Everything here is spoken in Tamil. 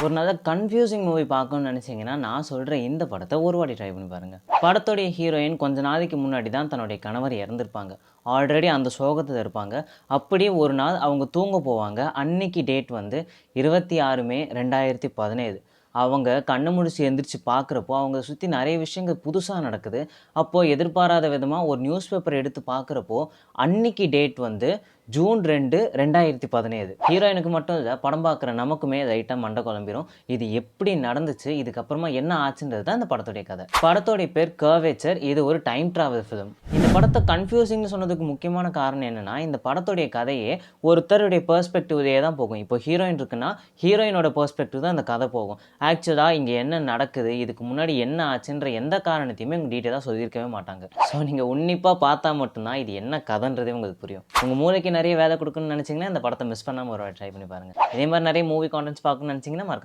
ஒரு நல்ல கன்ஃப்யூசிங் மூவி பார்க்கணும்னு நினச்சிங்கன்னா நான் சொல்கிற இந்த படத்தை ஒரு வாட்டி ட்ரை பண்ணி பாருங்கள். படத்தோடைய ஹீரோயின் கொஞ்ச நாளைக்கு முன்னாடி தான் தன்னுடைய கணவர் இறந்துருப்பாங்க. ஆல்ரெடி அந்த சோகத்தில் இருப்பாங்க. அப்படியே ஒரு நாள் அவங்க தூங்க போவாங்க. அன்னைக்கு டேட் வந்து 26 மே 2017. அவங்க கண்ணு முழிச்சு எந்திரிச்சு பார்க்குறப்போ அவங்கள சுற்றி நிறைய விஷயங்கள் புதுசாக நடக்குது. அப்போது எதிர்பாராத விதமாக ஒரு நியூஸ் பேப்பர் எடுத்து பார்க்குறப்போ அன்னைக்கு டேட் வந்து June 2, 2017. ஹீரோயினுக்கு மட்டும் இல்லை, படம் பார்க்குற நமக்குமே லைட்டாக மண்டை குழம்பிரும். இது எப்படி நடந்துச்சு, இதுக்கப்புறமா என்ன ஆச்சுன்றது தான் இந்த படத்துடைய கதை. படத்தோடைய பேர் கர்வேச்சர். இது ஒரு டைம் ட்ராவல் ஃபிலிம். இந்த படத்தை கன்ஃபியூசிங்னு சொன்னதுக்கு முக்கியமான காரணம் என்னென்னா, இந்த படத்துடைய கதையே ஒருத்தருடைய பெர்ஸ்பெக்டிவ்லேயே தான் போகும். இப்போ ஹீரோயின் இருக்குன்னா ஹீரோயினோட பெர்ஸ்பெக்டிவ் தான் இந்த கதை போகும். ஆக்சுவலாக இங்கே என்ன நடக்குது, இதுக்கு முன்னாடி என்ன ஆச்சுன்ற எந்த காரணத்தையுமே உங்கள் டீட்டெயிலாக சொல்லியிருக்கவே மாட்டாங்க. ஸோ நீங்கள் உன்னிப்பாக பார்த்தா மட்டும்தான் இது என்ன கதைன்றதே உங்களுக்கு புரியும். உங்கள் மூளைக்கு நிறைய வேலை கொடுக்கணும்னு நினச்சிங்கன்னா இந்த படத்தை மிஸ் பண்ணாமல் ஒரு ட்ரை பண்ணி பாருங்கள். இதே மாதிரி நிறைய மூவி கான்டென்ட்ஸ் பார்க்கணும்னு நினச்சிங்கன்னா மறக்காம